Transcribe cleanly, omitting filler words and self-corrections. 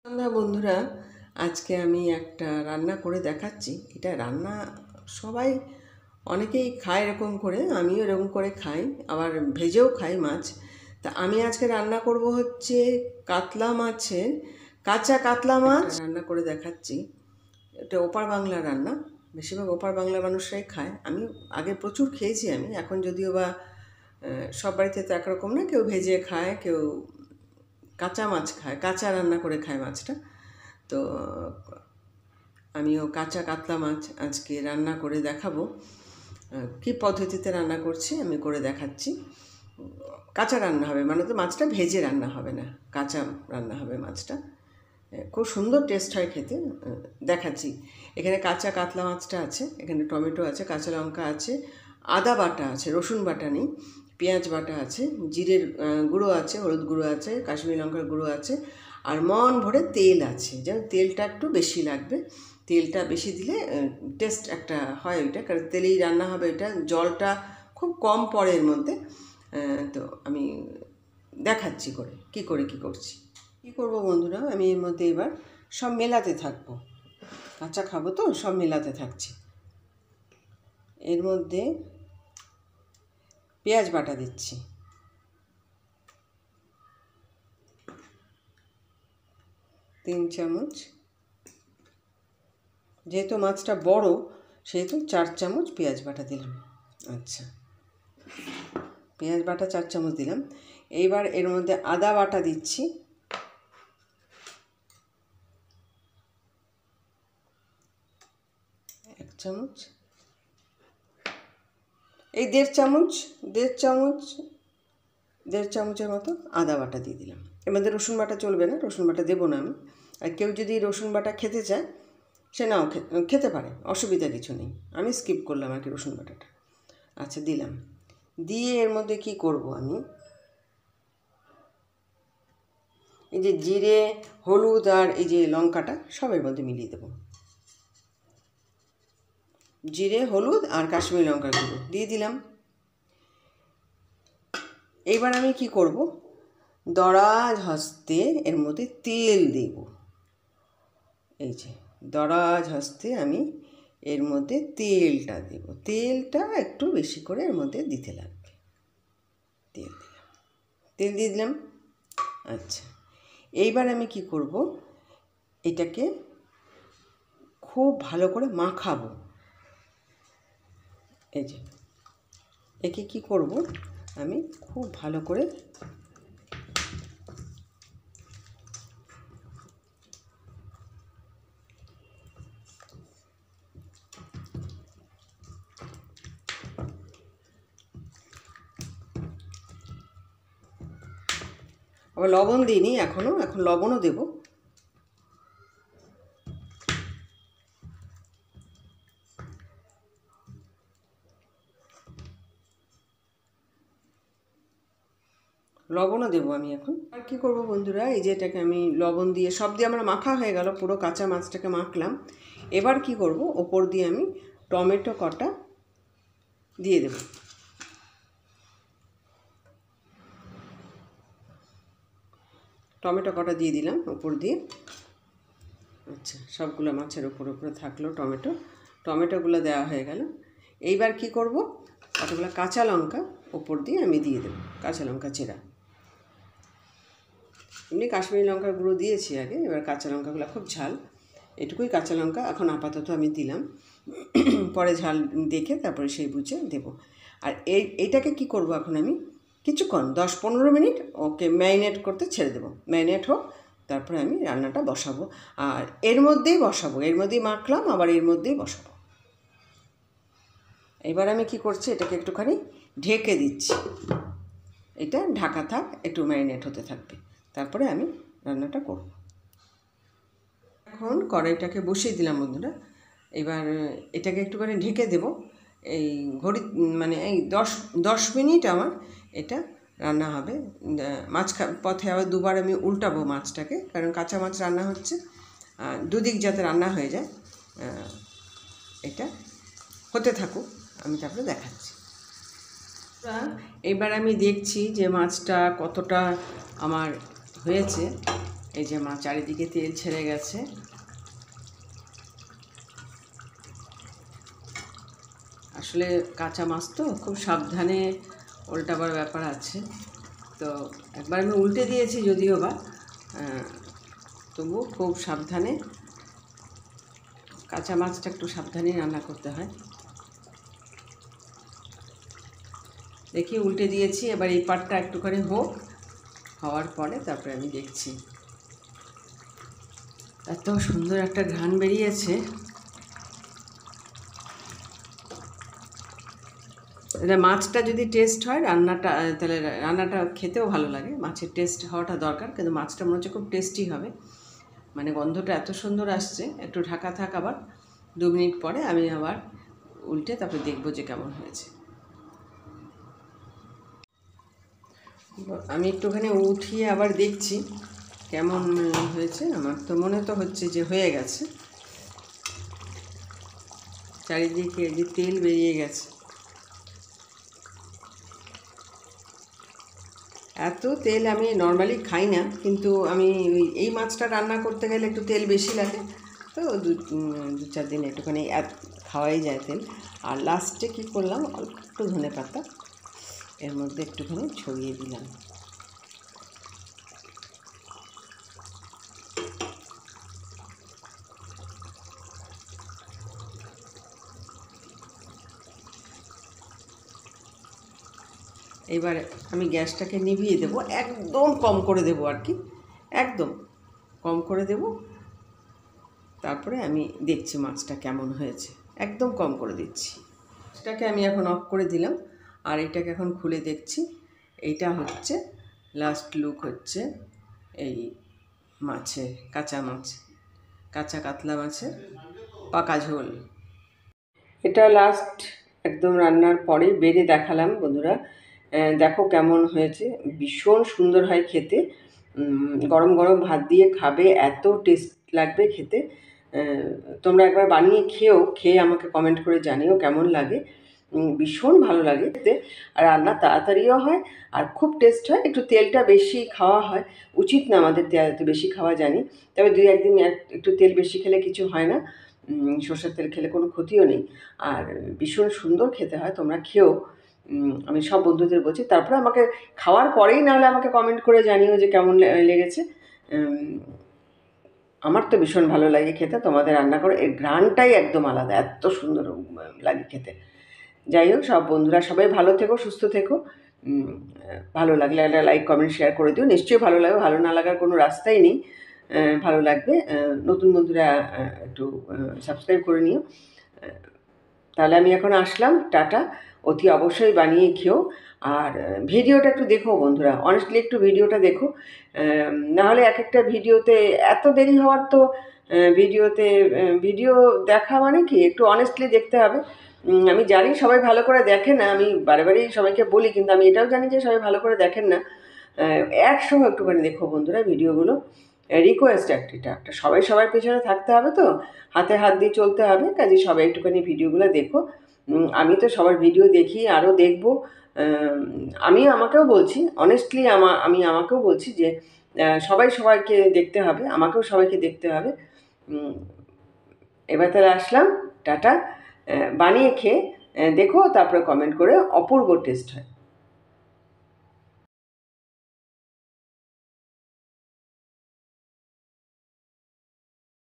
বন্ধুরা, আজকে আমি একটা রান্না করে দেখাচ্ছি। এটা রান্না সবাই অনেকেই খায় এরকম করে, আমিও এরকম করে খাই, আবার ভেজেও খাই মাছ। তা আমি আজকে রান্না করব হচ্ছে কাতলা মাছের, কাঁচা কাতলা মাছ রান্না করে দেখাচ্ছি। এটা ওপার বাংলা রান্না, বেশিরভাগ ওপার বাংলা মানুষরাই খায়। আমি আগে প্রচুর খেয়েছি, আমি এখন যদিও বা সব বাড়িতে তো একরকম না, কেউ ভেজে খায়, কেউ কাঁচা মাছ খায়, কাঁচা রান্না করে খায় মাছটা। তো আমিও কাঁচা কাতলা মাছ আজকে রান্না করে দেখাবো। কী পদ্ধতিতে রান্না করছি আমি করে দেখাচ্ছি। কাঁচা রান্না হবে, মানে তো মাছটা ভেজে রান্না হবে না, কাঁচা রান্না হবে মাছটা। খুব সুন্দর টেস্ট হয় খেতে। দেখাচ্ছি। এখানে কাঁচা কাতলা মাছটা আছে, এখানে টমেটো আছে, কাঁচা লঙ্কা আছে, আদা বাটা আছে, রসুন বাটা নেই, পেঁয়াজ বাটা আছে, জিরের গুঁড়ো আছে, হলুদ গুঁড়ো আছে, কাশ্মীরি লঙ্কার গুঁড়ো আছে, আর মন ভরে তেল আছে। যেন তেলটা একটু বেশি লাগবে, তেলটা বেশি দিলে টেস্ট একটা হয় ওইটা, কারণ তেলেই রান্না হবে এটা, জলটা খুব কম পড়ে এর মধ্যে। তো আমি দেখাচ্ছি করে কি করছি। কী করবো বন্ধুরা, আমি এর মধ্যে এবার সব মেলাতে থাকবো, কাঁচা খাবো তো, সব মেলাতে থাকছি। এর মধ্যে পেঁয়াজ বাটা দিচ্ছি, তিন চামচ, যেহেতু মাছটা বড় সেহেতু 4 চামচ পেঁয়াজ বাটা দিলাম। আচ্ছা, পেঁয়াজ বাটা 4 চামচ দিলাম। এইবার এর মধ্যে আদা বাটা দিচ্ছি, 1 চামচ, এই 1.5 চামচের মতো আদা বাটা দিয়ে দিলাম। এর মধ্যে রসুন বাটা চলবে না, রসুন বাটা দেবো না আমি। আর কেউ যদি রসুন বাটা খেতে চায় সে নাও খেতে পারে, অসুবিধা কিছু নেই। আমি স্কিপ করলাম আর কি রসুন বাটাটা। আচ্ছা, দিলাম। দিয়ে এর মধ্যে কি করব, আমি এই যে জিরে, হলুদ আর এই যে লঙ্কাটা সবের মধ্যে মিলিয়ে দেবো। জিরে, হলুদ আর কাশ্মীরি লঙ্কার গুঁড়ো দিয়ে দিলাম। এইবার আমি কি করব, দরাজ হস্তে এর মধ্যে তেল দেব। এই যে দরাজ হস্তে আমি এর মধ্যে তেলটা দেব। তেলটা একটু বেশি করে এর মধ্যে দিতে লাগবে। তেল দিয়ে দিলাম। আচ্ছা, এইবার আমি কি করব, এটাকে খুব ভালো করে মাখাবো। এই যে একে কি করব, আমি খুব ভালো করে আবার লবণ দিইনি এখনও, এখন লবণও দেব। লবণও দেবো আমি এখন। আর কি করব বন্ধুরা, এই যে এটাকে আমি লবণ দিয়ে সব দিয়ে আমার মাখা হয়ে গেল, পুরো কাঁচা মাছটাকে মাখলাম। এবার কি করব, ওপর দিয়ে আমি টমেটো কটা দিয়ে দেব। টমেটো কটা দিয়ে দিলাম ওপর দিয়ে। আচ্ছা, সবগুলো মাছের উপরে থাকলো টমেটোগুলো দেওয়া হয়ে গেল। এইবার কি করব, কতগুলো কাঁচা লঙ্কা ওপর দিয়ে আমি দিয়ে দেবো, কাঁচা লঙ্কা চেরা। এমনি কাশ্মীরি লঙ্কার গুঁড়ো দিয়েছি আগে, এবার কাঁচা লঙ্কাগুলো খুব ঝাল, এটুকুই কাঁচা লঙ্কা এখন আপাতত আমি দিলাম, পরে ঝাল দেখে তারপরে সেই বুঝে দেব। আর এইটাকে কি করব, এখন আমি কিছুক্ষণ 10-15 মিনিট ওকে ম্যারিনেট করতে ছেড়ে দেবো। ম্যারিনেট হোক, তারপরে আমি রান্নাটা বসাবো। আর এর মধ্যেই মাখলাম, আবার এর মধ্যেই বসাবো। এবার আমি কি করছি, এটাকে একটুখানি ঢেকে দিচ্ছি। এটা ঢাকা থাক, একটু ম্যারিনেট হতে থাকবে, তারপরে আমি রান্নাটা করব। এখন কড়াইটাকে বসিয়ে দিলাম বন্ধুরা। এবার এটাকে একটুখানি ঢেকে দেব। এই ঘড়ি মানে এই 10 মিনিট আমার এটা রান্না হবে। পথে আবার দুবার আমি উল্টাবো মাছটাকে, কারণ কাঁচা মাছ রান্না হচ্ছে, দুদিক যাতে রান্না হয়ে যায়। এটা হতে থাকুক, আমি তারপরে দেখাচ্ছি। এবার আমি দেখছি যে মাছটা কতটা আমার হয়েছে। এই যে মা চারিদিকে তেল ছেড়ে গেছে। আসলে কাঁচা মাছ তো খুব সাবধানে উল্টাবার ব্যাপার আছে, তো একবার আমি উল্টে দিয়েছি যদিও বা, তবু খুব সাবধানে, কাঁচা মাছটা একটু সাবধানে রান্না করতে হয়। দেখি উল্টে দিয়েছি, এবার এই পাটটা একটুখানি হোক, হওয়ার পরে তারপরে আমি দেখছি। এত সুন্দর একটা ঘ্রাণ বেরিয়েছে। এটা মাছটা যদি টেস্ট হয় রান্নাটা, তাহলে রান্নাটা খেতেও ভালো লাগে। মাছের টেস্ট হওয়াটা দরকার, কিন্তু মাছটা মনে হচ্ছে খুব টেস্টি হবে। মানে গন্ধটা এত সুন্দর আসছে। একটু ঢাকা থাক, আবার 2 মিনিট পরে আমি আবার উল্টে তারপরে দেখবো যে কেমন হয়েছে। আমি একটুখানি উঠিয়ে আবার দেখছি কেমন হয়েছে। আমার তো মনে তো হচ্ছে যে হয়ে গেছে। চারিদিকে যে তেল বেরিয়ে গেছে। এত তেল আমি নর্মালি খাই না, কিন্তু আমি এই মাছটা রান্না করতে গেলে একটু তেল বেশি লাগে, তো 2-4 দিন একটুখানি খাওয়াই যায় তেল। আর লাস্টে কী করলাম, অল্প একটু ধনেপাতা এর মধ্যে একটুখানি ছড়িয়ে দিলাম। এবারে আমি গ্যাসটাকে নিভিয়ে দেব, একদম কম করে দেব আর কি, একদম কম করে দেব। তারপরে আমি দেখছি মাছটা কেমন হয়েছে, একদম কম করে দিচ্ছি। এটাকে আমি এখন অফ করে দিলাম, আর এটাকে এখন খুলে দেখছি। এইটা হচ্ছে লাস্ট লুক, হচ্ছে এই মাছের, কাঁচা মাছ, কাঁচা কাতলা মাছের পাকা ঝোল। এটা লাস্ট একদম রান্নার পরে বেড়ে দেখালাম বন্ধুরা। দেখো কেমন হয়েছে, ভীষণ সুন্দর হয় খেতে। গরম গরম ভাত দিয়ে খাবে, এত টেস্ট লাগবে খেতে। তোমরা একবার বানিয়ে খেয়ে আমাকে কমেন্ট করে জানিও কেমন লাগে। ভীষণ ভালো লাগে খেতে, আর রান্না তাড়াতাড়িও হয়, আর খুব টেস্ট হয়। একটু তেলটা বেশি খাওয়া হয়, উচিত না আমাদের তেল বেশি খাওয়া, জানি, তবে 2-1 দিন একটু তেল বেশি খেলে কিছু হয় না। সরষের তেল খেলে কোনো ক্ষতিও নেই, আর ভীষণ সুন্দর খেতে হয়। তোমরা খেও, আমি সব বন্ধুদের বলছি। তারপরে আমাকে খাওয়ার পরেই নাহলে আমাকে কমেন্ট করে জানিও যে কেমন লেগেছে। আমার তো ভীষণ ভালো লাগে খেতে, তোমাদের রান্না করে এর ঘ্রাণটাই একদম আলাদা, এত সুন্দর লাগে খেতে। যাই হোক, সব বন্ধুরা সবাই ভালো থেকো, সুস্থ থেকো। ভালো লাগলে একটা লাইক, কমেন্ট, শেয়ার করে দিও। নিশ্চয়ই ভালো লাগবে, ভালো না লাগার কোনো রাস্তাই নেই, ভালো লাগবে। নতুন বন্ধুরা একটু সাবস্ক্রাইব করে নিও। তাহলে আমি এখন আসলাম, টাটা। অতি অবশ্যই বানিয়ে খেও, আর ভিডিওটা একটু দেখো বন্ধুরা, অনেস্টলি একটু ভিডিওটা দেখো। নাহলে এক একটা ভিডিওতে এত দেরি হওয়ার তো, ভিডিও দেখা মানে কি একটু অনেস্টলি দেখতে হবে। আমি জানি সবাই ভালো করে দেখে না, আমি বারে বারেই সবাইকে বলি, কিন্তু আমি এটাও জানি যে সবাই ভালো করে দেখেন না। একসঙ্গে একটুখানি দেখো বন্ধুরা ভিডিওগুলো, রিকোয়েস্ট একটা সবাই সবার পেছনে থাকতে হবে, তো হাতে হাত দিয়ে চলতে হবে, কাজে সবাই একটুখানি ভিডিওগুলো দেখো। আমি তো সবার ভিডিও দেখি, আরও দেখবো। আমি আমাকেও বলছি অনেস্টলি, আমি আমাকেও বলছি যে সবাই সবাইকে দেখতে হবে, আমাকেও সবাইকে দেখতে হবে। এবার তাহলে আসলাম, টাটা। বানিয়ে খেয়ে দেখো, তারপরে কমেন্ট করে, অপূর্ব টেস্ট হয়।